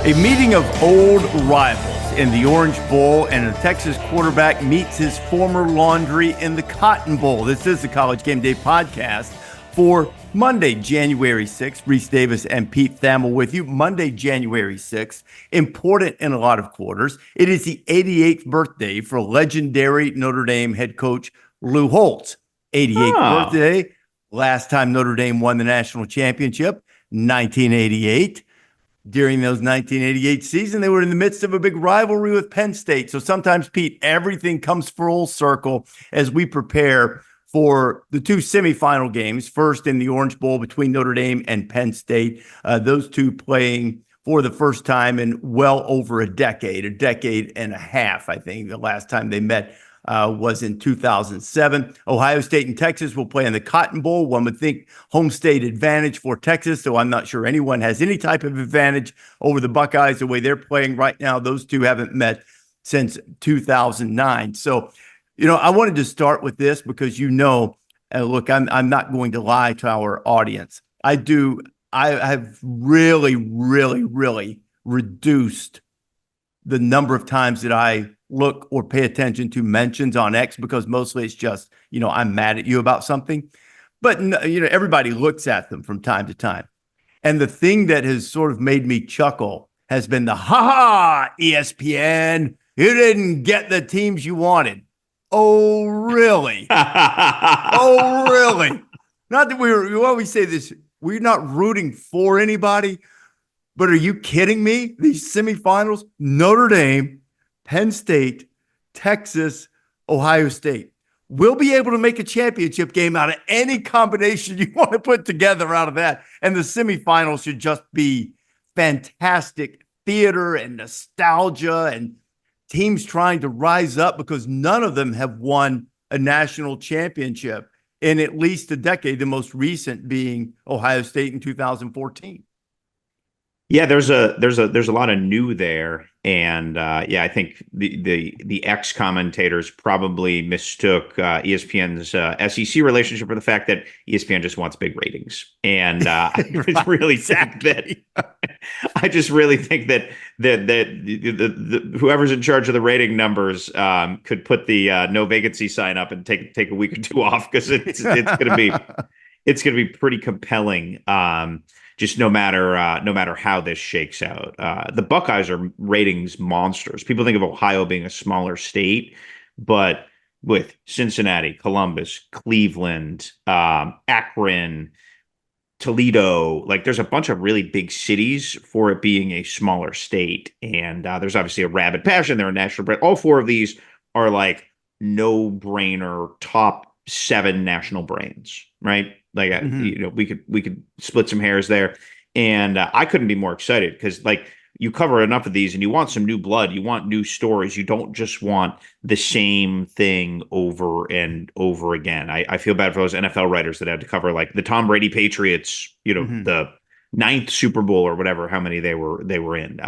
A meeting of old rivals in the Orange Bowl, and a Texas quarterback meets his former laundry in the Cotton Bowl. This is the College Game Day Podcast for Monday, January 6th. Rece Davis and Pete Thamel with you. Monday, January 6th, important in a lot of quarters. It is the 88th birthday for legendary Notre Dame head coach Lou Holtz. 88th birthday. Last time Notre Dame won the national championship, 1988. During those 1988 season, they were in the midst of a big rivalry with Penn State. So sometimes, Pete, everything comes full circle as we prepare for the two semifinal games. First in the Orange Bowl between Notre Dame and Penn State. Those two playing for the first time in well over a decade and a half, I think. The last time they met was in 2007. Ohio State and Texas will play in the Cotton Bowl. One would think home state advantage for Texas, so I'm not sure anyone has any type of advantage over the Buckeyes the way they're playing right now. Those two haven't met since 2009. So, I wanted to start with this because, look, I'm not going to lie to our audience. I have really, really, really reduced the number of times that I look or pay attention to mentions on X, because mostly it's just, I'm mad at you about something. But, everybody looks at them from time to time. And the thing that has sort of made me chuckle has been the, ESPN, you didn't get the teams you wanted. Oh, really? Oh, really? Not that we always say this, we're not rooting for anybody, but are you kidding me? These semifinals, Notre Dame, Penn State, Texas, Ohio State. We'll be able to make a championship game out of any combination you want to put together out of that. And the semifinals should just be fantastic theater and nostalgia and teams trying to rise up, because none of them have won a national championship in at least a decade, the most recent being Ohio State in 2014. Yeah, there's a lot of new there, and I think the ex commentators probably mistook ESPN's SEC relationship for the fact that ESPN just wants big ratings, and it's really sad that I just really think that the whoever's in charge of the rating numbers could put the no vacancy sign up and take a week or two off, because it's gonna be pretty compelling. Just no matter how this shakes out. The Buckeyes are ratings monsters. People think of Ohio being a smaller state, but with Cincinnati, Columbus, Cleveland, Akron, Toledo, there's a bunch of really big cities for it being a smaller state. And there's obviously a rabid passion. They're a national brand. All four of these are no-brainer top 7 national brands, right? We could split some hairs there, and I couldn't be more excited, because you cover enough of these and you want some new blood, you want new stories, you don't just want the same thing over and over again. I feel bad for those NFL writers that had to cover the Tom Brady Patriots, the 9th Super Bowl or whatever, how many they were in.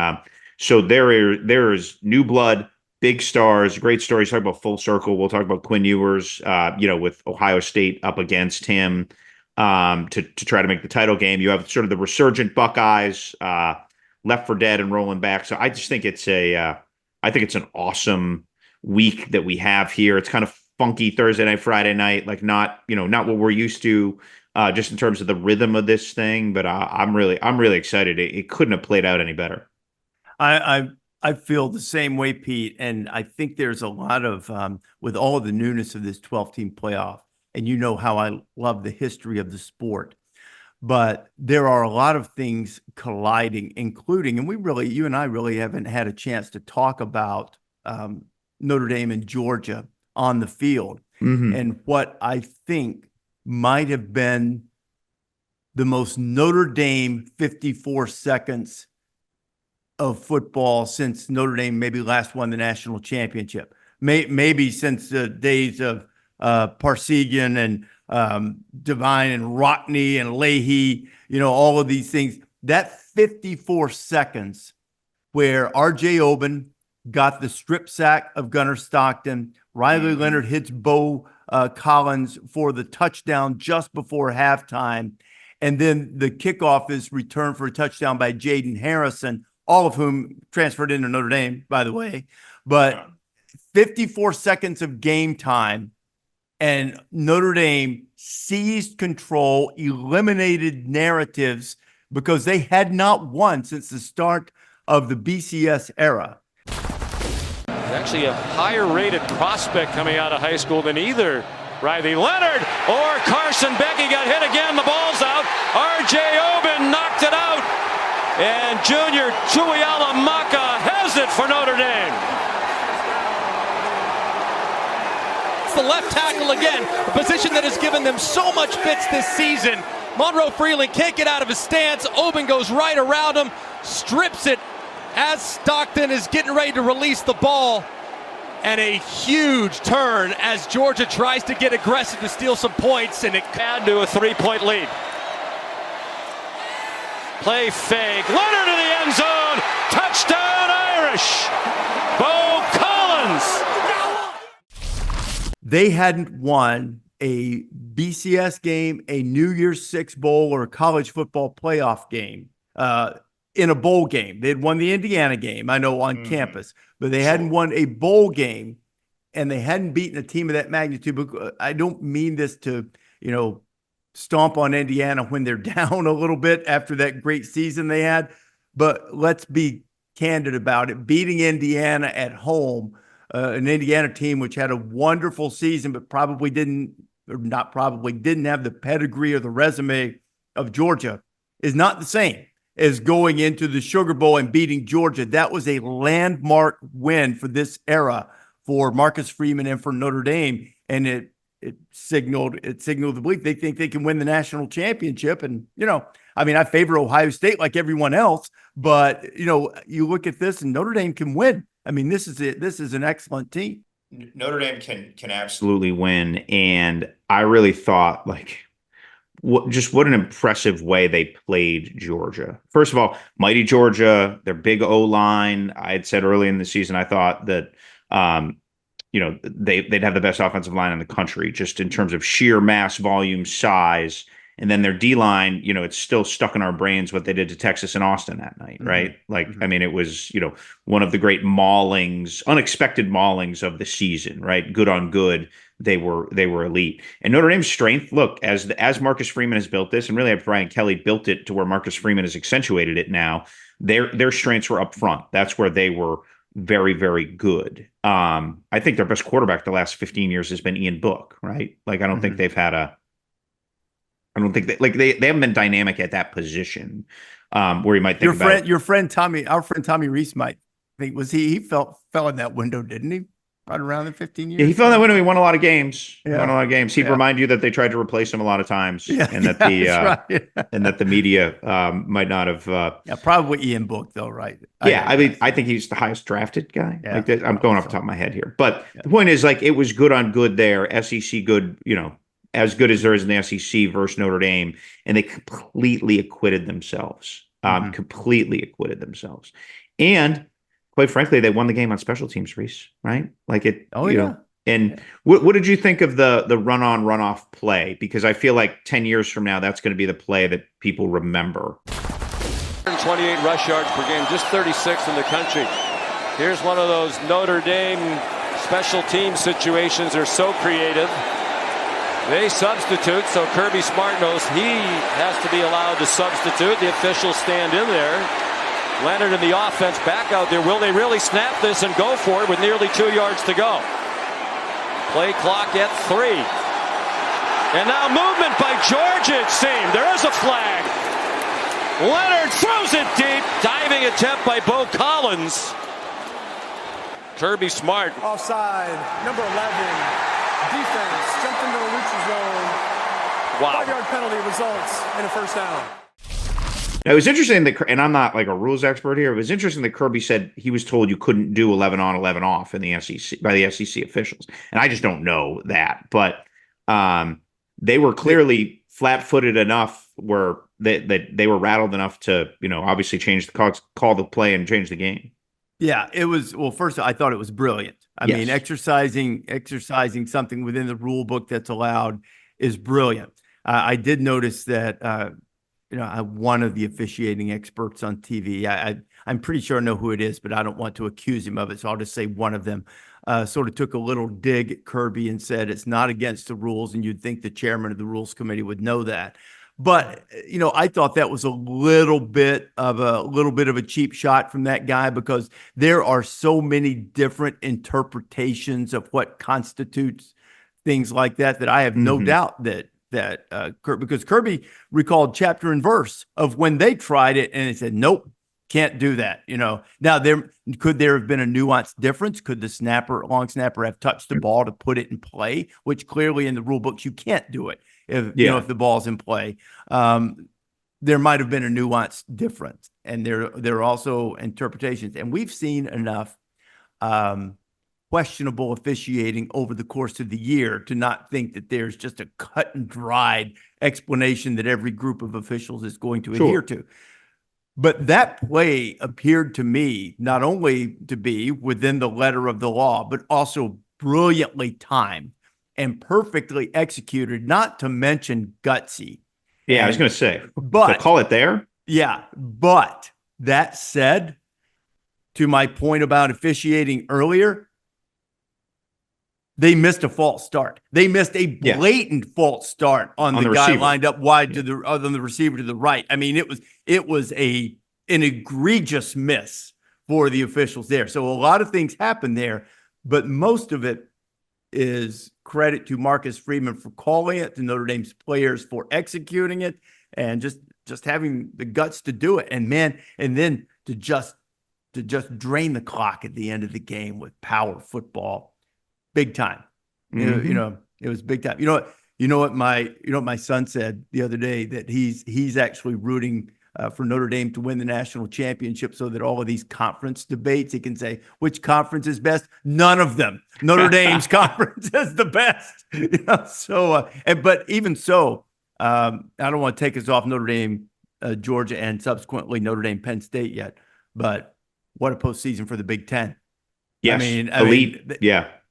So there is new blood, big stars, great stories. Talk about full circle. We'll talk about Quinn Ewers, with Ohio State up against him to try to make the title game. You have sort of the resurgent Buckeyes, left for dead and rolling back. So I just think it's an awesome week that we have here. It's kind of funky Thursday night, Friday night, not what we're used to, just in terms of the rhythm of this thing. But I'm really excited. It couldn't have played out any better. I feel the same way, Pete, and I think there's a lot of, with all of the newness of this 12-team playoff, and how I love the history of the sport, but there are a lot of things colliding, including, and you and I really haven't had a chance to talk about Notre Dame and Georgia on the field, and what I think might have been the most Notre Dame 54 seconds of football since Notre Dame maybe last won the national championship. Maybe since the days of Parsegian and Devine and Rockney and Leahy, all of these things. That 54 seconds where R.J. Oben got the strip sack of Gunnar Stockton, Riley Leonard hits Bo Collins for the touchdown just before halftime, and then the kickoff is returned for a touchdown by Jaden Harrison. all of whom transferred into Notre Dame, by the way. But 54 seconds of game time, and Notre Dame seized control, eliminated narratives because they had not won since the start of the BCS era. Actually a higher rated prospect coming out of high school than either Riley Leonard or Carson Beck. He got hit again. The ball's out. R.J. Oben knocked it out. And junior Tuiala Maka has it for Notre Dame. It's the left tackle again, a position that has given them so much fits this season. Monroe Freeland can't get out of his stance. Oben goes right around him, strips it as Stockton is getting ready to release the ball. And a huge turn as Georgia tries to get aggressive to steal some points, and it Add to a 3-point lead. Play fake. Leonard in the end zone. Touchdown Irish. Bo Collins. They hadn't won a BCS game, a New Year's Six Bowl, or a college football playoff game in a bowl game. They'd won the Indiana game, I know, on campus, but they hadn't won a bowl game, and they hadn't beaten a team of that magnitude. But I don't mean this to, stomp on Indiana when they're down a little bit after that great season they had. But let's be candid about it. Beating Indiana at home, an Indiana team which had a wonderful season, but didn't have the pedigree or the resume of Georgia, is not the same as going into the Sugar Bowl and beating Georgia. That was a landmark win for this era for Marcus Freeman and for Notre Dame. And it signaled the belief they think they can win the national championship. And, I favor Ohio State like everyone else, but, you look at this and Notre Dame can win. This is it. This is an excellent team. Notre Dame can absolutely win. And I really thought, what an impressive way they played Georgia. First of all, mighty Georgia, their big O-line. I had said early in the season, I thought that, they'd have the best offensive line in the country, just in terms of sheer mass, volume, size. And then their D-line, it's still stuck in our brains what they did to Texas and Austin that night, right? It was, one of the great unexpected maulings of the season, right? Good on good. They were elite. And Notre Dame's strength, look, as Marcus Freeman has built this, and really Brian Kelly built it to where Marcus Freeman has accentuated it now, their strengths were up front. That's where they were very, very good. I think their best quarterback the last 15 years has been Ian Book, right? I don't think they've had they haven't been dynamic at that position where you might think our friend Tommy Rece might think he fell in that window, didn't he? Right around the 15 years. Yeah, he fell in that window. He won a lot of games. Yeah. He'd remind you that they tried to replace him a lot of times, and that the media might not have. Probably Ian Book though, right? I think he's the highest drafted guy. I'm going off the top of my head here, but the point is, it was good on good there. SEC good, as good as there is in the SEC versus Notre Dame, and they completely acquitted themselves. And quite frankly, they won the game on special teams, Rece, right? And what did you think of the run-on, run-off play? Because I feel like 10 years from now, that's going to be the play that people remember. 28 rush yards per game, just 36th in the country. Here's one of those Notre Dame special team situations. They're so creative. They substitute, so Kirby Smart knows he has to be allowed to substitute. The officials stand in there. Leonard and the offense back out there. Will they really snap this and go for it with nearly 2 yards to go? Play clock at 3. And now movement by Georgia, it seemed. There is a flag. Leonard throws it deep. Diving attempt by Bo Collins. Kirby Smart. Offside, number 11. Defense jumped into the neutral zone. Wow. 5-yard penalty results in a first down. Now, it was interesting that, and I'm not a rules expert here, it was interesting that Kirby said he was told you couldn't do 11 on, 11 off in the SEC by the SEC officials. And I just don't know that. But they were clearly flat-footed enough where they were rattled enough to, obviously change the call the play and change the game. Yeah, it was. Well, first, I thought it was brilliant. I mean, exercising something within the rule book that's allowed is brilliant. I did notice that one of the officiating experts on TV. I'm pretty sure I know who it is, but I don't want to accuse him of it. So I'll just say one of them sort of took a little dig at Kirby and said it's not against the rules. And you'd think the chairman of the rules committee would know that. But, I thought that was a little bit of a cheap shot from that guy, because there are so many different interpretations of what constitutes things like that I have no doubt that because Kirby recalled chapter and verse of when they tried it and they said, nope, can't do that. Now could there have been a nuanced difference? Could the long snapper have touched the ball to put it in play, which clearly in the rule books, you can't do it if the ball's in play. There might have been a nuanced difference, and there are also interpretations, and we've seen enough questionable officiating over the course of the year to not think that there's just a cut and dried explanation that every group of officials is going to adhere to. But that play appeared to me not only to be within the letter of the law, but also brilliantly timed and perfectly executed, not to mention gutsy. Yeah, I was going to say, but call it there. Yeah, but that said, to my point about officiating earlier, they missed a false start. They missed a blatant false start on the guy receiver lined up wide to the receiver to the right. I mean, it was an egregious miss for the officials there. So a lot of things happened there, but most of it is credit to Marcus Freeman for calling it, to Notre Dame's players for executing it, and just having the guts to do it. And then to just drain the clock at the end of the game with power football. Big time. It was big time. You know what my son said the other day, that he's actually rooting for Notre Dame to win the national championship, so that all of these conference debates, he can say which conference is best. None of them. Notre Dame's conference is the best. But even so, I don't want to take us off Notre Dame, Georgia, and subsequently Notre Dame, Penn State yet. But what a postseason for the Big Ten. Yes, elite.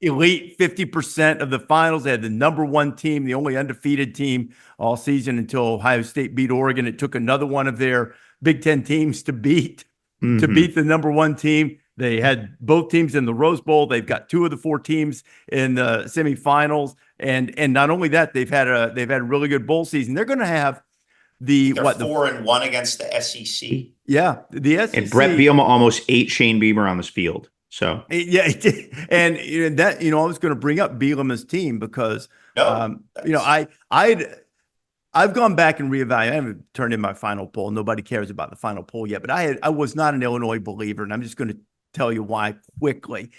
Elite 50% of the finals. They had the number one team, the only undefeated team all season until Ohio State beat Oregon. It took another one of their Big Ten teams to beat the number one team. They had both teams in the Rose Bowl. They've got two of the four teams in the semifinals, and not only that, they've had a really good bowl season. They're going to have They're 4-1 against the SEC. Yeah, the SEC. And Brett Bielema almost ate Shane Beamer on this field. So yeah, and that I was going to bring up Bielema's team because I've gone back and reevaluated. I haven't turned in my final poll. Nobody cares about the final poll yet, but I was not an Illinois believer, and I'm just going to tell you why quickly.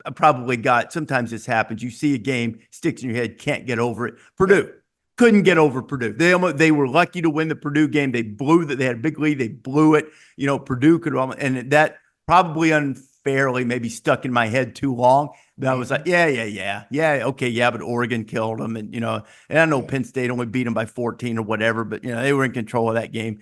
I probably sometimes this happens. You see a game, sticks in your head, can't get over it. Purdue couldn't get over Purdue. They were lucky to win the Purdue game. They had a big lead. They blew it. Purdue could, and that probably unfairly maybe stuck in my head too long. But I was like, okay, but Oregon killed them, and I know Penn State only beat them by 14 or whatever, but they were in control of that game.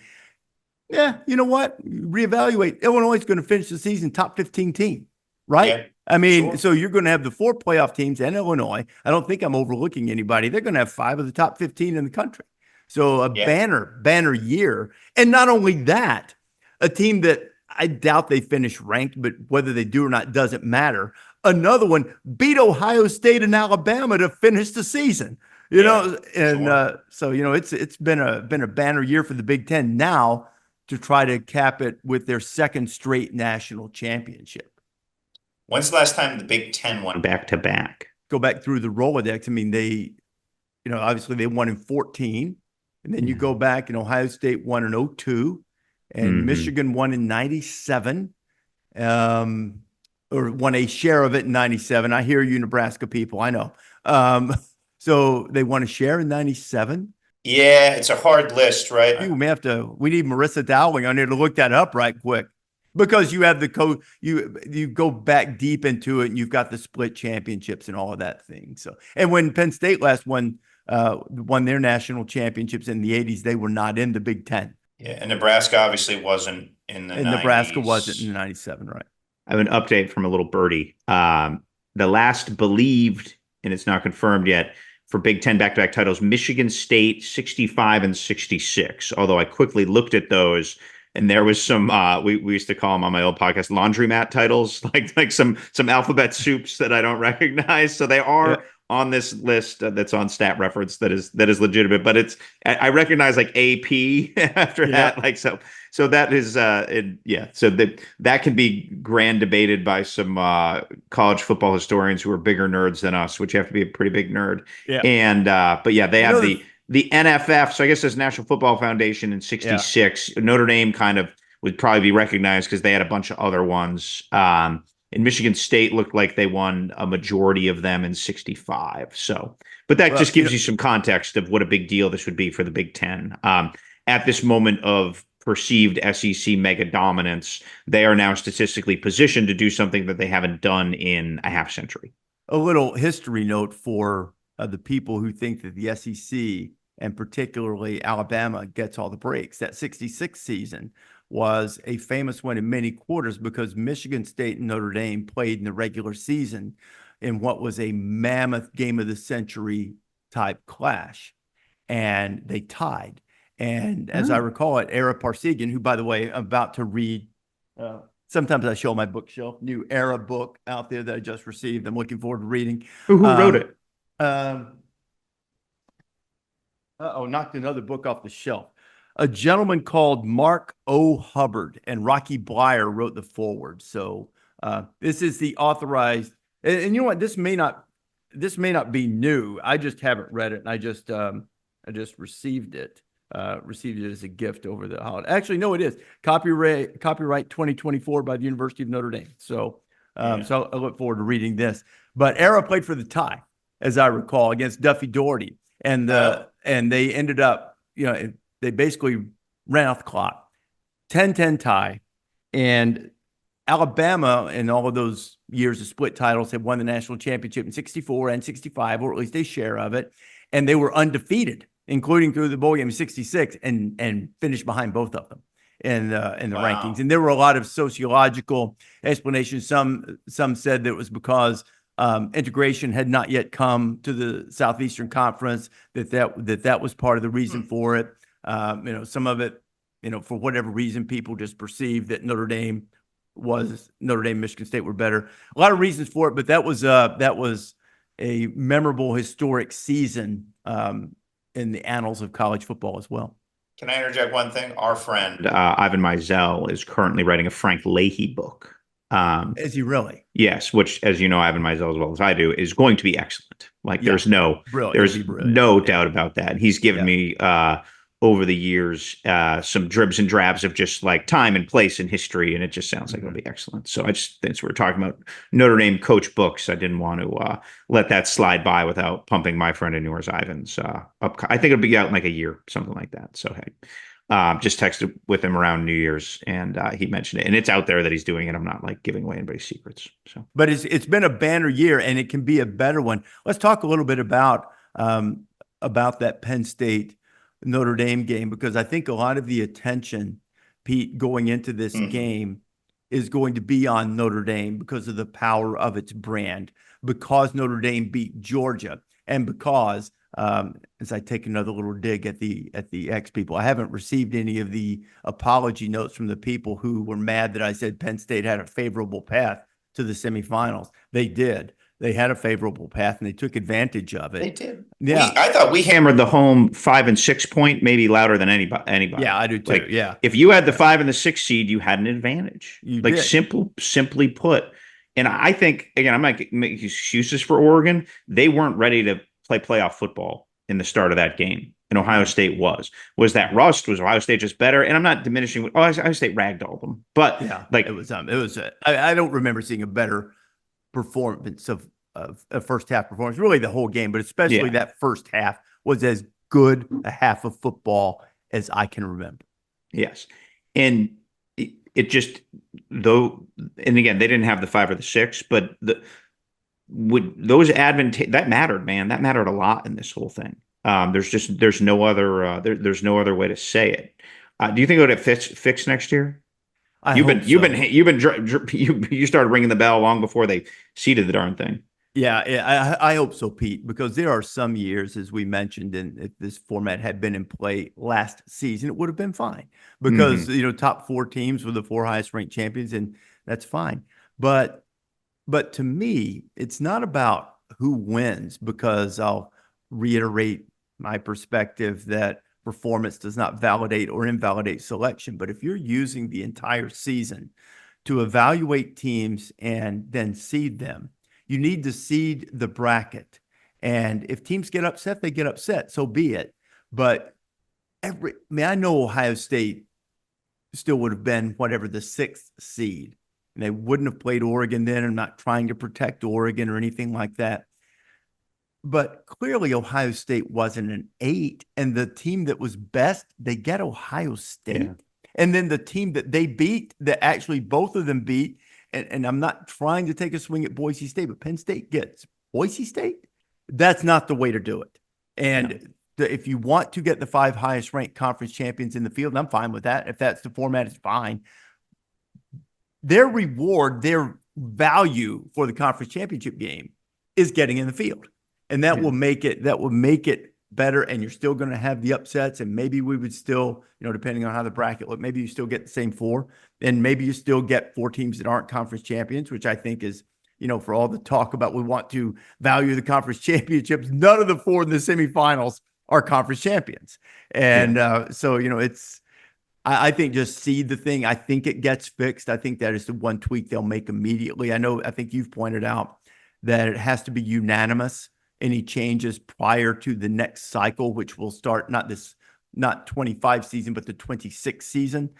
Yeah, you know what? Reevaluate. Illinois is going to finish the season top 15 team, right? Yeah, I mean, So you're going to have the four playoff teams and Illinois. I don't think I'm overlooking anybody. They're going to have 5 of the top 15 in the country. So a banner year. And not only that, a team that I doubt they finish ranked, but whether they do or not doesn't matter. Another one beat Ohio State and Alabama to finish the season. So it's been a banner year for the Big Ten now to try to cap it with their second straight national championship. When's the last time the Big Ten won back to back? Go back through the Rolodex. I mean, they, obviously they won in 14, and then you go back and Ohio State won in 02, and Michigan won in 97, or won a share of it in 97. I hear you, Nebraska people. I know. So they won a share in 97. Yeah, it's a hard list, right? We need Marissa Dowling on here to look that up right quick. Because you have you go back deep into it, and you've got the split championships and all of that thing. So, and when Penn State last won their national championships in the 80s, they were not in the Big Ten. Yeah, and Nebraska obviously wasn't in the 90s. Nebraska wasn't in 97, right? I have an update from a little birdie. The last believed, and it's not confirmed yet, for Big Ten back-to-back titles, Michigan State 65 and 66. Although I quickly looked at those, and there was some we used to call them on my old podcast laundromat titles, like some alphabet soups that I don't recognize. So they are on this list that's on Stat Reference that is legitimate, but I recognize like AP after that, like so that is so that can be grand debated by some college football historians who are bigger nerds than us, which you have to be a pretty big nerd. And but they have the NFF, so I guess that's National Football Foundation in 66. Notre Dame kind of would probably be recognized because they had a bunch of other ones. And Michigan State looked like they won a majority of them in 65. So, but that just gives you some context of what a big deal this would be for the Big Ten. At this moment of perceived SEC mega dominance, they are now statistically positioned to do something that they haven't done in a half century. A little history note for the people who think that the SEC and particularly Alabama gets all the breaks. That 66 season was a famous one in many quarters because Michigan State and Notre Dame played in the regular season in what was a mammoth game of the century type clash, and they tied. And as I recall it, Ara Parsegian, who, by the way, I'm about to read, sometimes I show my bookshelf, new Ara book out there that I just received. I'm looking forward to reading. Who wrote it? Knocked another book off the shelf. A gentleman called Mark O. Hubbard, and Rocky Blyer wrote the foreword. So this is the authorized, and you know what? This may not be new. I just haven't read it, and I just received it. Received it as a gift over the holiday. Actually, no, it is copyright 2024 by the University of Notre Dame. So, so I look forward to reading this. But Ara played for the tie, as I recall, against Duffy Daugherty, and they ended up, they basically ran off the clock, 10-10 tie, and Alabama in all of those years of split titles had won the national championship in 64 and 65, or at least a share of it, and they were undefeated, including through the bowl game in 66, and finished behind both of them in the rankings. And there were a lot of sociological explanations. Some said that it was because integration had not yet come to the Southeastern Conference, that was part of the reason for it. Some of it, for whatever reason, people just perceived that Notre Dame, Michigan State were better. A lot of reasons for it, but that was a memorable, historic season in the annals of college football as well. Can I interject one thing? Our friend Ivan Meisel is currently writing a Frank Leahy book. Is he really? Yes, which, as you know, Ivan Meisel as well as I do, is going to be excellent. There's no doubt about that. He's given me over the years some dribs and drabs of just like time and place and history, and it just sounds like it'll be excellent. So since we're talking about Notre Dame coach books, I didn't want to let that slide by without pumping my friend and yours Ivan's up. I think it'll be out in like a year, something like that. So hey. Just texted with him around New Year's, and he mentioned it, and it's out there that he's doing it. I'm not like giving away anybody's secrets. So, but it's been a banner year, and it can be a better one. Let's talk a little bit about that Penn State Notre Dame game, because I think a lot of the attention, Pete, going into this game is going to be on Notre Dame because of the power of its brand, because Notre Dame beat Georgia, and because as I take another little dig at the X people, I haven't received any of the apology notes from the people who were mad that I said Penn State had a favorable path to the semifinals. They did. They had a favorable path, and they took advantage of it. They did. Yeah, I thought we hammered the home 5 and 6 point maybe louder than anybody. Yeah, I do too. If you had the 5 and the 6 seed, you had an advantage. You did. Simply put. And I think, again, I'm not making excuses for Oregon. They weren't ready to play playoff football in the start of that game, and Ohio State was. Was that rust? Was Ohio State just better? And I'm not diminishing. Ohio State ragdolled them, but it was. I don't remember seeing a better performance of a first half performance. Really, the whole game, but especially that first half was as good a half of football as I can remember. Yes, and it just and again, they didn't have the 5 or the 6, but those that mattered, man. That mattered a lot in this whole thing. There's no other way to say it. Do you think it'll get fixed next year? You started ringing the bell long before they seeded the darn thing. Yeah, I hope so, Pete, because there are some years, as we mentioned, and if this format had been in play last season, it would have been fine because, top four teams were the four highest ranked champions, and that's fine. But to me, it's not about who wins, because I'll reiterate my perspective that performance does not validate or invalidate selection. But if you're using the entire season to evaluate teams and then seed them, you need to seed the bracket. And if teams get upset, they get upset. So be it. But I know Ohio State still would have been whatever the sixth seed. And they wouldn't have played Oregon then. I'm not trying to protect Oregon or anything like that. But clearly Ohio State wasn't an 8. And the team that was best, they get Ohio State. Yeah. And then the team that they beat, that actually both of them beat, and I'm not trying to take a swing at Boise State, but Penn State gets Boise State. That's not the way to do it. And if you want to get the 5 highest ranked conference champions in the field, I'm fine with that. If that's the format, it's fine. Their reward, their value for the conference championship game is getting in the field. And that will make it better. And you're still going to have the upsets. And maybe we would still, depending on how the bracket look, maybe you still get the same 4. And maybe you still get 4 teams that aren't conference champions, which I think is, for all the talk about we want to value the conference championships, none of the 4 in the semifinals are conference champions. And so, I think just seed the thing. I think it gets fixed. I think that is the one tweak they'll make immediately. I think you've pointed out that it has to be unanimous, any changes prior to the next cycle, which will start not 25 season, but the 26 season.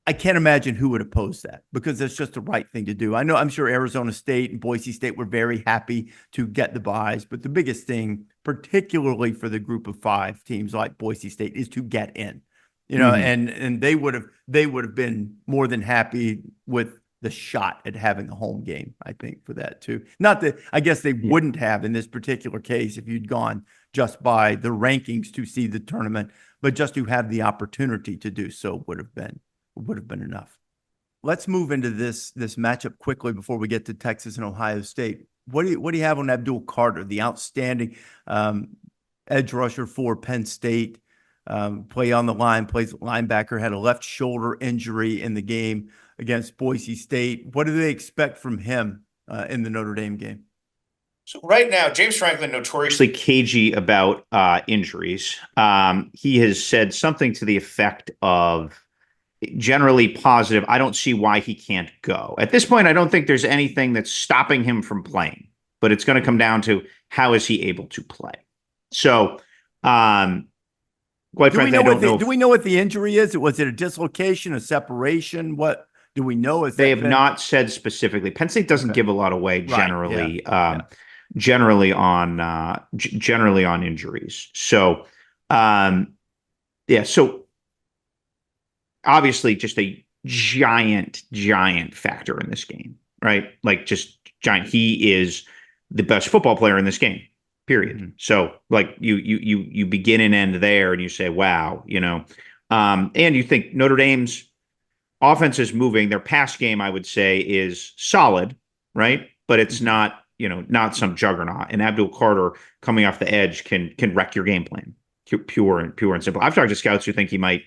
I can't imagine who would oppose that, because that's just the right thing to do. I'm sure Arizona State and Boise State were very happy to get the buys, but the biggest thing, particularly for the group of 5 teams like Boise State, is to get in. And they would have been more than happy with the shot at having a home game, I think, for that too. Not that I guess they wouldn't have in this particular case if you'd gone just by the rankings to see the tournament, but just to have the opportunity to do so would have been enough. Let's move into this matchup quickly before we get to Texas and Ohio State. What do you have on Abdul Carter, the outstanding edge rusher for Penn State? Play on the line, plays linebacker, had a left shoulder injury in the game against Boise State. What do they expect from him in the Notre Dame game? So right now, James Franklin, notoriously Cagey about injuries. He has said something to the effect of generally positive. I don't see why he can't go. At this point, I don't think there's anything that's stopping him from playing, but it's going to come down to how is he able to play. So, quite frankly, I don't know. Do we know what the injury is? Was it a dislocation, a separation? What do we know? They have not said specifically. Penn State doesn't give a lot away generally, generally on injuries. So, so obviously just a giant factor in this game, right? Like just giant. He is the best football player in this game. Period. Mm-hmm. So like you begin and end there and you say, wow, and you think Notre Dame's offense is moving. Their pass game, I would say, is solid, right? But it's not, not some juggernaut. And Abdul Carter coming off the edge can wreck your game plan. Pure and simple. I've talked to scouts who think he might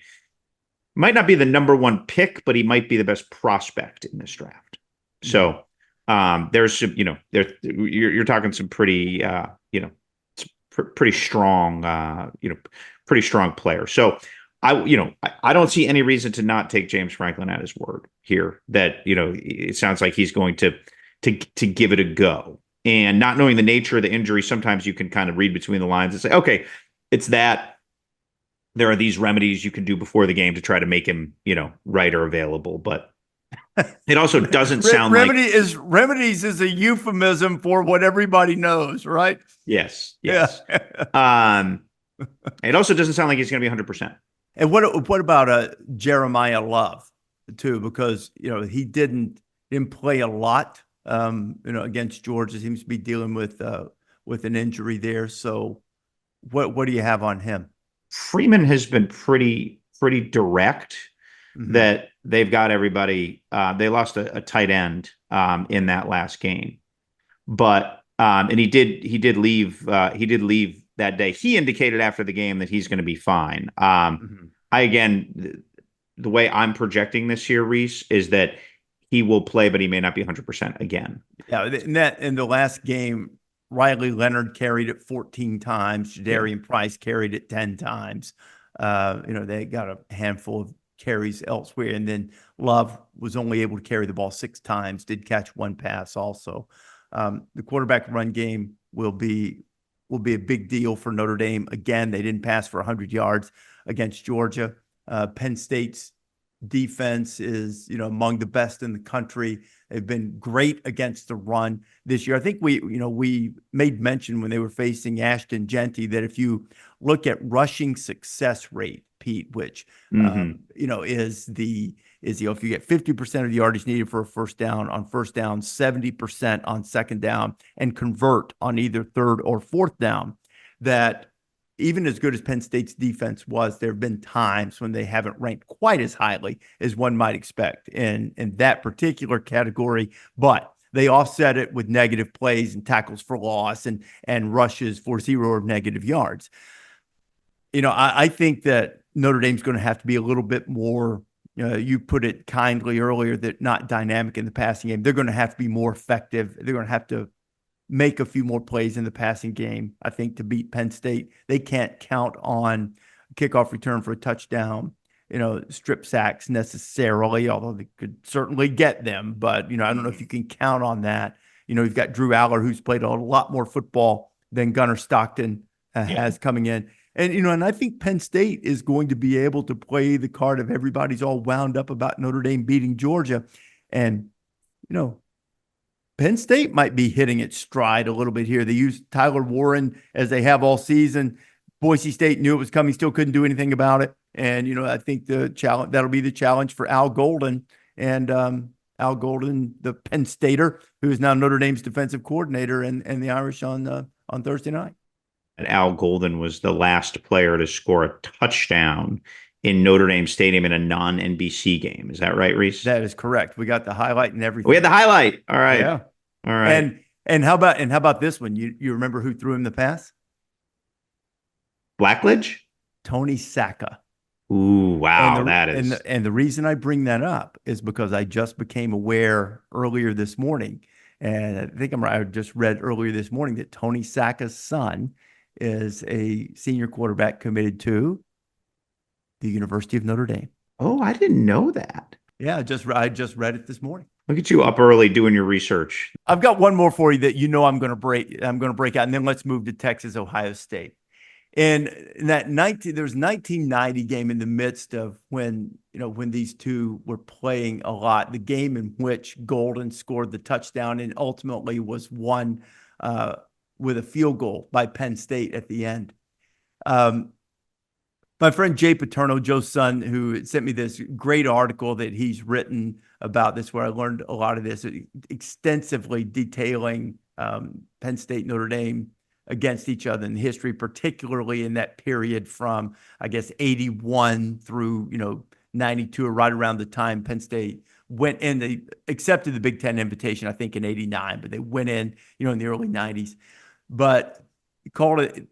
not be the number 1 pick, but he might be the best prospect in this draft. Mm-hmm. So there's some, you're talking some pretty, pretty strong, pretty strong player. So I don't see any reason to not take James Franklin at his word here that, it sounds like he's going to give it a go. And not knowing the nature of the injury, sometimes you can kind of read between the lines and say, okay, it's that there are these remedies you can do before the game to try to make him, right or available. But it also doesn't sound remedies is a euphemism for what everybody knows, right? Yes. Yeah. It also doesn't sound like he's going to be 100%. And what about Jeremiah Love too? Because he didn't play a lot. Against Georgia, seems to be dealing with an injury there. So what do you have on him? Freeman has been pretty direct. Mm-hmm. That they've got everybody. They lost a tight end in that last game, but And he did leave that day. He indicated after the game that he's going to be fine. The way I'm projecting this year, Rece, is that he will play, but he may not be 100% again. Yeah, in the last game, Riley Leonard carried it 14 times. Jadarian Price carried it 10 times. They got a handful of carries elsewhere, and then Love was only able to carry the ball 6 times. Did catch 1 pass also. The quarterback run game will be a big deal for Notre Dame. Again, they didn't pass for 100 yards against Georgia. Penn State's defense is, among the best in the country. They've been great against the run this year. I think we made mention when they were facing Ashton Genty that if you look at rushing success rate, Pete, which is if you get 50% of the yardage needed for a first down, 70% on second down, and convert on either third or fourth down, that even as good as Penn State's defense was, there have been times when they haven't ranked quite as highly as one might expect in that particular category. But they offset it with negative plays and tackles for loss and rushes for 0 or negative yards. I think that Notre Dame's going to have to be a little bit more, you put it kindly earlier, that not dynamic in the passing game. They're going to have to be more effective. They're going to have to make a few more plays in the passing game, I think, to beat Penn State. They can't count on kickoff return for a touchdown, strip sacks necessarily, although they could certainly get them. But, I don't know if you can count on that. You've got Drew Aller, who's played a lot more football than Gunnar Stockton has coming in. And, and I think Penn State is going to be able to play the card of everybody's all wound up about Notre Dame beating Georgia. And, Penn State might be hitting its stride a little bit here. They used Tyler Warren as they have all season. Boise State knew it was coming, still couldn't do anything about it. And, I think that'll be the challenge for Al Golden. And Al Golden, the Penn Stater, who is now Notre Dame's defensive coordinator, and the Irish on Thursday night. And Al Golden was the last player to score a touchdown in Notre Dame Stadium in a non-NBC game. Is that right, Rece? That is correct. We got the highlight and everything. We had the highlight. All right. Yeah. All right. And how about this one? You remember who threw him the pass? Blackledge? Tony Sacca. Ooh, wow. And the reason I bring that up is because I just became aware earlier this morning, and I think I just read earlier this morning that Tony Sacca's son is a senior quarterback committed to the University of Notre Dame. Oh, I didn't know that. Yeah, I just read it this morning. Look at you up early doing your research. I've got one more for you that I'm going to break out, and then let's move to Texas, Ohio State. And there's 1990 game in the midst of when these two were playing a lot, the game in which Golden scored the touchdown and ultimately was won with a field goal by Penn State at the end. My friend Jay Paterno, Joe's son, who sent me this great article that he's written about this, where I learned a lot of this, extensively detailing Penn State, Notre Dame against each other in history, particularly in that period from, I guess, 81 through, 92, or right around the time Penn State went in. They accepted the Big Ten invitation, I think, in 89, but they went in, in the early 90s. But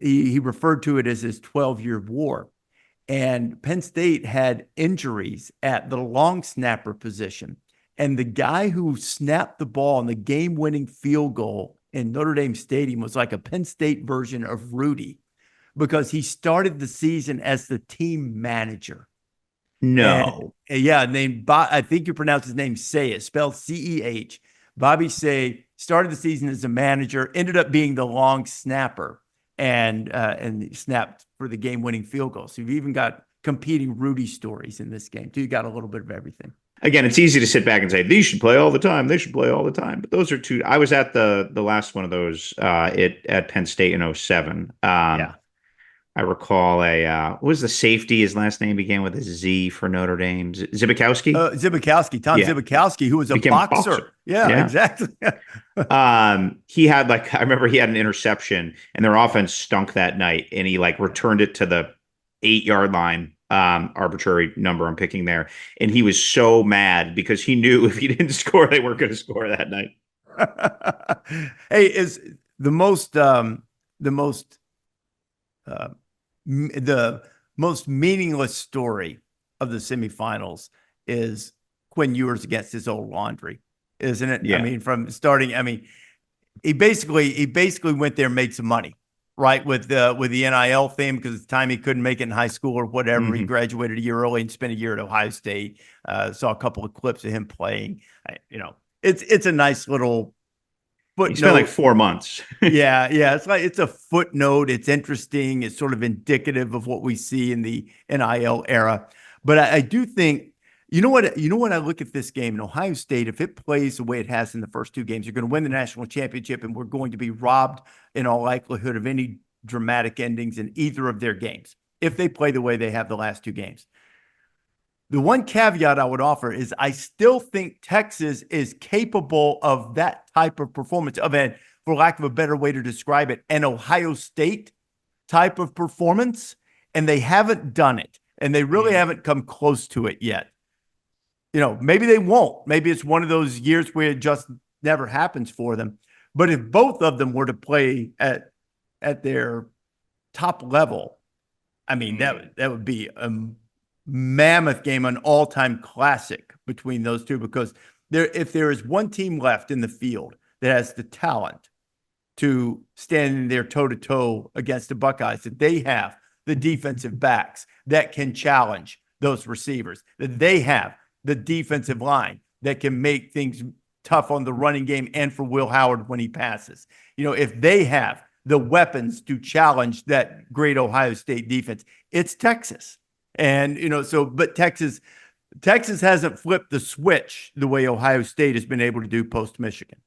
he referred to it as his 12-year war. And Penn State had injuries at the long snapper position. And the guy who snapped the ball in the game-winning field goal in Notre Dame Stadium was like a Penn State version of Rudy, because he started the season as the team manager. No. Named I think you pronounce his name Ceh, spelled C-E-H. Bobby Ceh started the season as a manager, ended up being the long snapper, and snapped for the game-winning field goal. So you've even got competing Rudy stories in this game, too. You got a little bit of everything. Again, it's easy to sit back and say, these should play all the time. They should play all the time. But those are two. I was at the last one of those at Penn State in 2007. I recall what was the safety? His last name began with a Z for Notre Dame. Zibikowski? Zibikowski, Tom Zibikowski, who was a boxer. Yeah, exactly. He had I remember he had an interception, and their offense stunk that night, and he returned it to the 8-yard line. Arbitrary number I'm picking there. And he was so mad because he knew if he didn't score, they weren't going to score that night. Hey, the most the most the most meaningless story of the semifinals is Quinn Ewers against his old laundry, isn't it? Yeah. I mean, from starting, I mean, he basically went there and made some money, right? With the NIL thing, because at the time he couldn't make it in high school or whatever. He graduated a year early and spent a year at Ohio State. Saw a couple of clips of him playing. It's a nice little footnote. He spent like 4 months. yeah. It's a footnote. It's interesting. It's sort of indicative of what we see in the NIL era. But I do think, you know what I look at this game in Ohio State, if it plays the way it has in the first two games, you're going to win the national championship, and we're going to be robbed in all likelihood of any dramatic endings in either of their games if they play the way they have the last two games. The one caveat I would offer is I still think Texas is capable of that type of performance, for lack of a better way to describe it, an Ohio State type of performance, and they haven't done it, and they really haven't come close to it yet. Maybe they won't. Maybe it's one of those years where it just never happens for them. But if both of them were to play at their top level, I mean, that would be a mammoth game, an all-time classic between those two, because if there is one team left in the field that has the talent to stand there toe-to-toe against the Buckeyes, that they have the defensive backs that can challenge those receivers, that they have the defensive line that can make things tough on the running game and for Will Howard when he passes. If they have the weapons to challenge that great Ohio State defense, it's Texas. And, but Texas hasn't flipped the switch the way Ohio State has been able to do post-Michigan.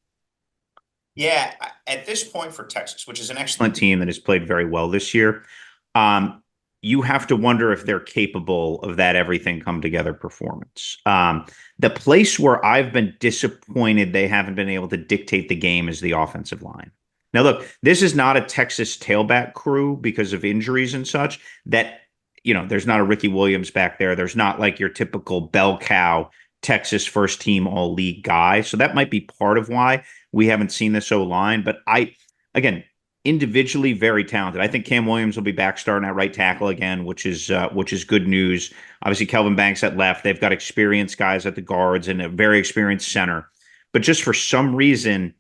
Yeah, at this point for Texas, which is an Excellent team that has played very well this year, you have to wonder if they're capable of that everything come together performance. The place where I've been disappointed they haven't been able to dictate the game is the offensive line. Now, look, this is not a Texas tailback crew because of injuries and such. There's not a Ricky Williams back there. There's not like your typical bell cow Texas first team all league guy. So that might be part of why we haven't seen this O-line. But individually very talented. I think Cam Williams will be back starting at right tackle again, which is good news. Obviously, Kelvin Banks at left. They've got experienced guys at the guards and a very experienced center. But just for some reason,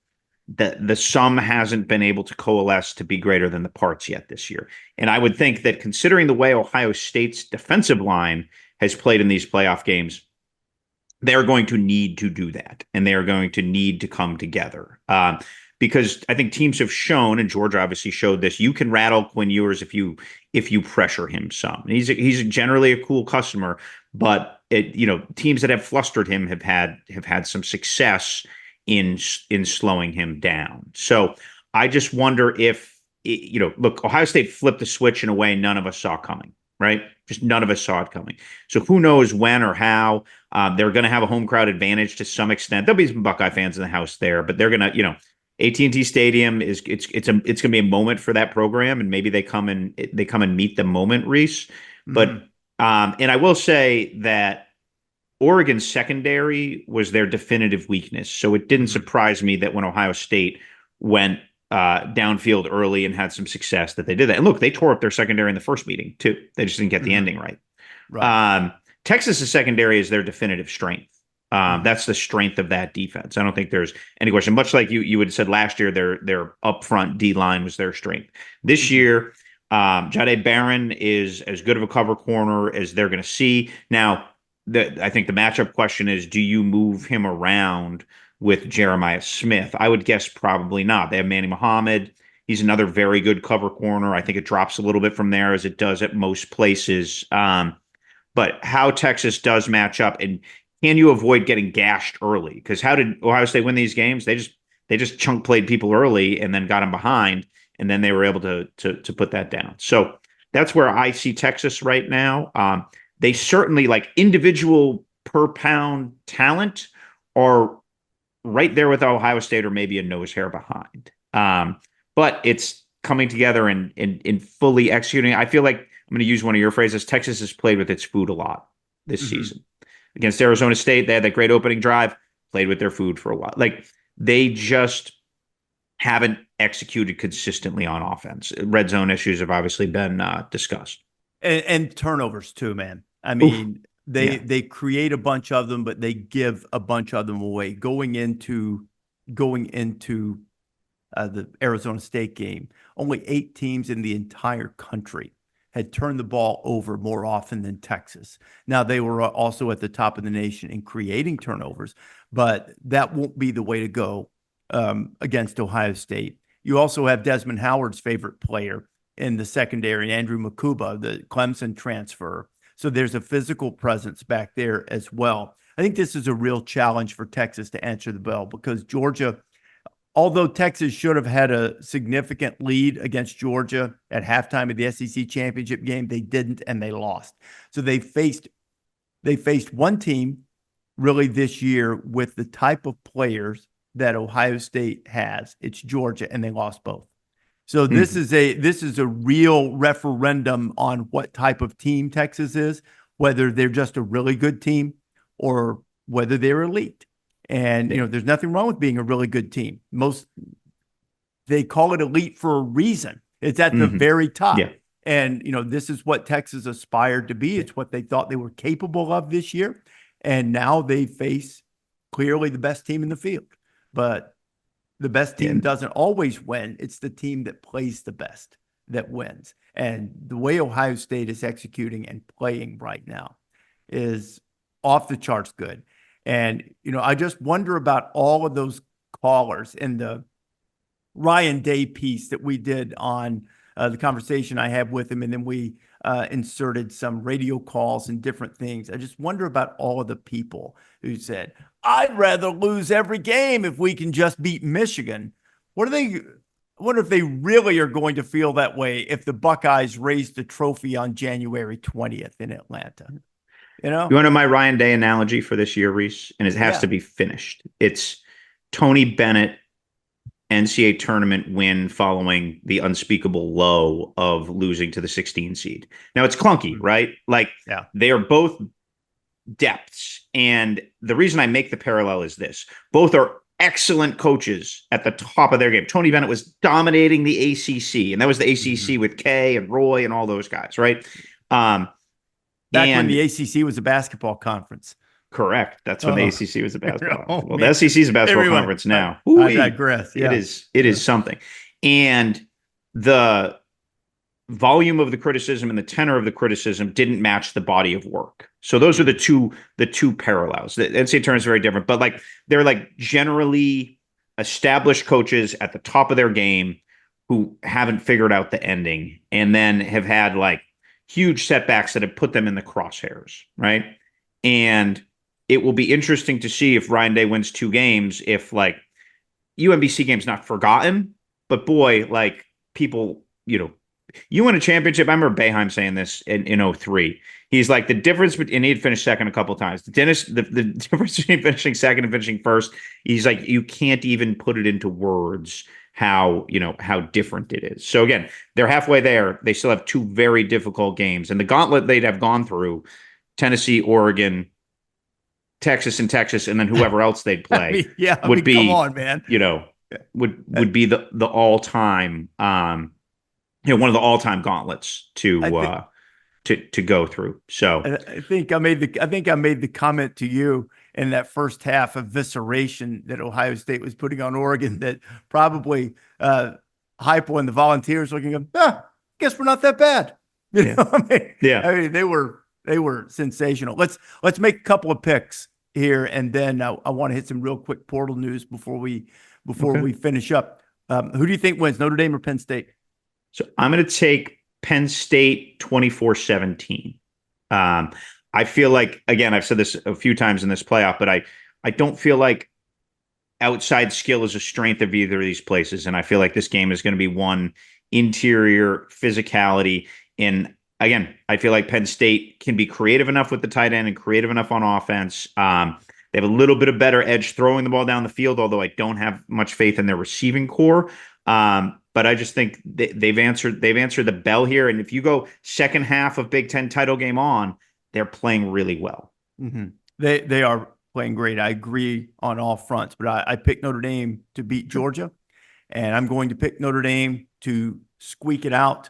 the sum hasn't been able to coalesce to be greater than the parts yet this year. And I would think that considering the way Ohio State's defensive line has played in these playoff games, they're going to need to do that, and they are going to need to come together. Because I think teams have shown, and Georgia obviously showed this, you can rattle Quinn Ewers if you pressure him some. And he's generally a cool customer, but teams that have flustered him have had some success in slowing him down. So I just wonder if look, Ohio State flipped the switch in a way none of us saw coming, right? Just none of us saw it coming. So who knows when or how. They're going to have a home crowd advantage to some extent. There'll be some Buckeye fans in the house there, but they're going to, AT&T Stadium it's going to be a moment for that program, and maybe they come and meet the moment, Rece. But and I will say that Oregon's secondary was their definitive weakness, so it didn't surprise me that when Ohio State went downfield early and had some success that they did that. And look, they tore up their secondary in the first meeting too. They just didn't get the ending right. Texas's secondary is their definitive strength. That's the strength of that defense. I don't think there's any question. Much like you had said last year, their upfront D line was their strength. This year, Jahdae Barron is as good of a cover corner as they're going to see. Now, I think the matchup question is, do you move him around with Jeremiah Smith? I would guess probably not. They have Manny Muhammad. He's another very good cover corner. I think it drops a little bit from there as it does at most places. But how Texas does match up, and can you avoid getting gashed early? Because how did Ohio State win these games? They just chunk played people early and then got them behind, and then they were able to put that down. So that's where I see Texas right now. They certainly, like individual per pound talent, are right there with Ohio State, or maybe a nose hair behind. But it's coming together and fully executing. I feel like, I'm going to use one of your phrases, Texas has played with its food a lot this season. Against Arizona State, they had that great opening drive, played with their food for a while. Like, they just haven't executed consistently on offense. Red zone issues have obviously been discussed. And turnovers too, man. I mean, they create a bunch of them, but they give a bunch of them away. Going into the Arizona State game, only 8 teams in the entire country had turned the ball over more often than Texas. Now, they were also at the top of the nation in creating turnovers, but that won't be the way to go against Ohio State. You also have Desmond Howard's favorite player in the secondary, Andrew Makuba, the Clemson transfer. So there's a physical presence back there as well. I think this is a real challenge for Texas to answer the bell, because Georgia, although Texas should have had a significant lead against Georgia at halftime of the SEC championship game, they didn't, and they lost. So they faced one team really this year with the type of players that Ohio State has. It's Georgia, and they lost both. So this is a real referendum on what type of team Texas is, whether they're just a really good team or whether they're elite. And, there's nothing wrong with being a really good team. They call it elite for a reason. It's at the very top. Yeah. And, this is what Texas aspired to be. It's what they thought they were capable of this year. And now they face clearly the best team in the field. But the best team doesn't always win. It's the team that plays the best that wins. And the way Ohio State is executing and playing right now is off the charts good. And, I just wonder about all of those callers in the Ryan Day piece that we did on the conversation I had with him. And then we inserted some radio calls and different things. I just wonder about all of the people who said, I'd rather lose every game if we can just beat Michigan. I wonder if they really are going to feel that way if the Buckeyes raise the trophy on January 20th in Atlanta. You want to know my Ryan Day analogy for this year, Rece? And it has to be finished. It's Tony Bennett NCAA tournament win following the unspeakable low of losing to the 16 seed. Now, it's clunky, right? They are both depths. And the reason I make the parallel is this. Both are excellent coaches at the top of their game. Tony Bennett was dominating the ACC, and that was the ACC with Kay and Roy and all those guys, right? Back when the ACC was a basketball conference. Correct. That's when the ACC was a basketball. Well, the SEC is a basketball conference now. I digress. Yeah. It is something. And the volume of the criticism and the tenor of the criticism didn't match the body of work. So those are the two parallels. The NCAA tournament is very different, but they're generally established coaches at the top of their game who haven't figured out the ending, and then have had huge setbacks that have put them in the crosshairs, right? And it will be interesting to see if Ryan Day wins 2 games, if UMBC game's not forgotten, but boy, people, you win a championship. I remember Boeheim saying this in 2003. He's the difference between, and he'd finished second a couple of times. The difference between finishing second and finishing first, he's you can't even put it into words how different it is. So again, they're halfway there. They still have 2 very difficult games, and the gauntlet they'd have gone through: Tennessee, Oregon, Texas, and then whoever else they'd play. Would be, come on, man. Would be the all-time, one of the all-time gauntlets to go through. So I think I made the comment to you in that first half of evisceration that Ohio State was putting on Oregon that probably Heupel and the Volunteers looking at, guess we're not that bad. They were sensational. Let's make a couple of picks here, and then I want to hit some real quick portal news before we finish up. Who do you think wins, Notre Dame or Penn State? So I'm going to take Penn State 24-17. I feel again, I've said this a few times in this playoff, but I don't feel like outside skill is a strength of either of these places. And I feel like this game is going to be one interior physicality. And again, I feel like Penn State can be creative enough with the tight end and creative enough on offense. They have a little bit of better edge throwing the ball down the field, although I don't have much faith in their receiving core. But I just think they've answered the bell here. And if you go second half of Big Ten title game on, they're playing really well. Mm-hmm. They are playing great. I agree on all fronts, but I picked Notre Dame to beat Georgia. and I'm going to pick Notre Dame to squeak it out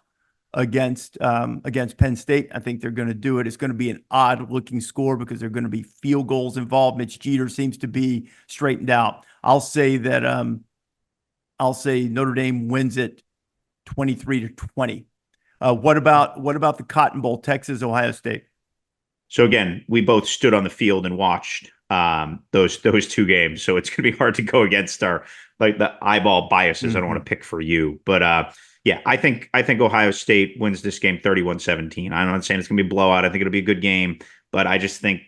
against Penn State. I think they're going to do it. It's going to be an odd-looking score because there are going to be field goals involved. Mitch Jeter seems to be straightened out. I'll say Notre Dame wins it 23-20. What about the Cotton Bowl, Texas, Ohio State? So again, we both stood on the field and watched those two games. So it's going to be hard to go against our the eyeball biases. I don't want to pick for you, but yeah, I think Ohio State wins this game 31-17. I'm not saying it's going to be a blowout. I think it'll be a good game, but I just think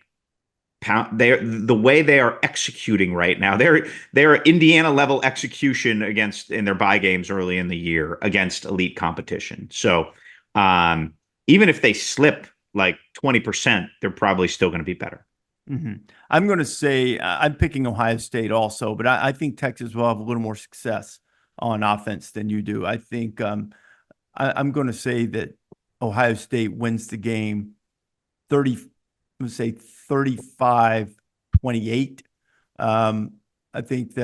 the way they are executing right now, they're Indiana level execution in their bye games early in the year against elite competition. So even if they slip like 20%, they're probably still going to be better. Mm-hmm. I'm going to say I'm picking Ohio State also, but I think Texas will have a little more success on offense than you do. I think I'm going to say that Ohio State wins the game 35-28. I think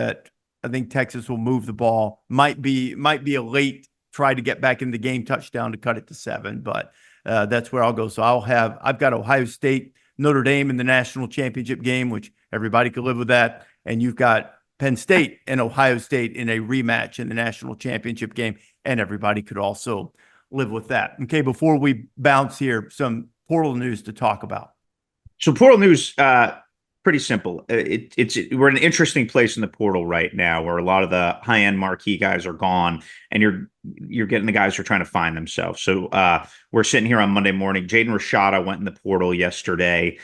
Texas will move the ball. Might be a late try to get back in the game touchdown to cut it to 7, but that's where I'll go. So I've got Ohio State, Notre Dame in the national championship game, which everybody could live with that. And you've got Penn State and Ohio State in a rematch in the national championship game, and everybody could also live with that. Okay, before we bounce here, some portal news to talk about. So portal news, pretty simple. We're in an interesting place in the portal right now, where a lot of the high-end marquee guys are gone, and you're getting the guys who are trying to find themselves. So we're sitting here on Monday morning. Jaden Rashada went in the portal yesterday.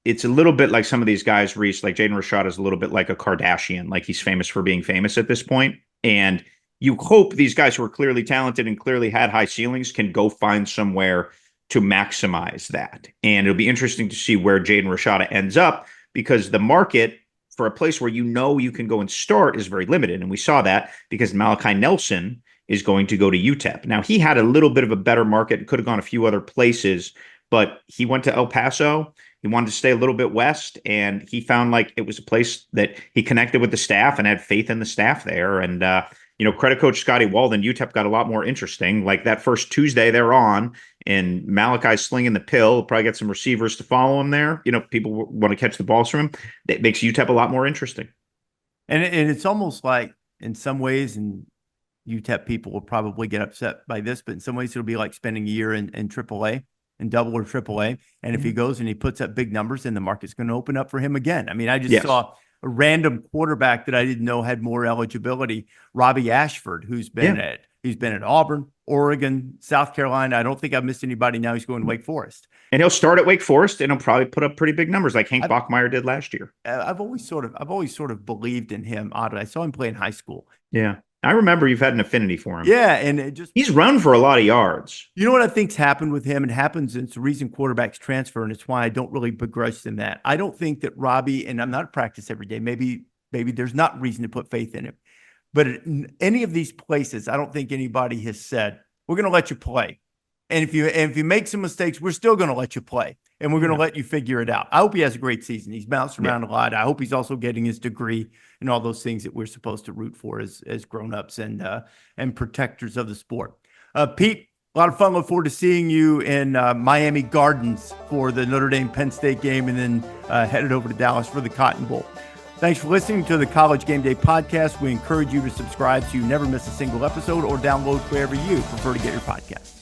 It's a little bit like some of these guys, Rece, like Jaden Rashada is a little bit like a Kardashian, like he's famous for being famous at this point. And you hope these guys who are clearly talented and clearly had high ceilings can go find somewhere to maximize that. And it'll be interesting to see where Jaden Rashada ends up, because the market for a place where you can go and start is very limited. And we saw that because Malachi Nelson is going to go to UTEP. Now, he had a little bit of a better market, could have gone a few other places, but he went to El Paso. He wanted to stay a little bit west, and he found like it was a place that he connected with the staff and had faith in the staff there. And, credit coach Scotty Walden, UTEP got a lot more interesting. Like that first Tuesday they're on, and Malachi's slinging the pill, probably get some receivers to follow him there. People want to catch the balls from him. That makes UTEP a lot more interesting. And it's almost like in some ways, and UTEP people will probably get upset by this, but in some ways it'll be like spending a year in AAA. In double or AAA. And if he goes and he puts up big numbers, then the market's going to open up for him again. I mean, I just saw a random quarterback that I didn't know had more eligibility, Robbie Ashford, who's been at Auburn, Oregon, South Carolina. I don't think I've missed anybody. Now he's going to Wake Forest. And he'll start at Wake Forest, and he'll probably put up pretty big numbers like Hank Bachmeier did last year. I've always sort of believed in him. Oddly, I saw him play in high school. Yeah. I remember you've had an affinity for him. Yeah, and he's run for a lot of yards. You know what I think's happened with him? It happens, and it's the reason quarterbacks transfer, and it's why I don't really begrudge them that. I don't think that Robbie, and I'm not at practice every day, maybe there's not reason to put faith in him. But in any of these places, I don't think anybody has said, we're going to let you play. And if you make some mistakes, we're still going to let you play. And we're going to let you figure it out. I hope he has a great season. He's bounced around a lot. I hope he's also getting his degree and all those things that we're supposed to root for as grown-ups and protectors of the sport. Pete, a lot of fun. Look forward to seeing you in Miami Gardens for the Notre Dame Penn State game, and then headed over to Dallas for the Cotton Bowl. Thanks for listening to the College Game Day Podcast. We encourage you to subscribe so you never miss a single episode, or download wherever you prefer to get your podcasts.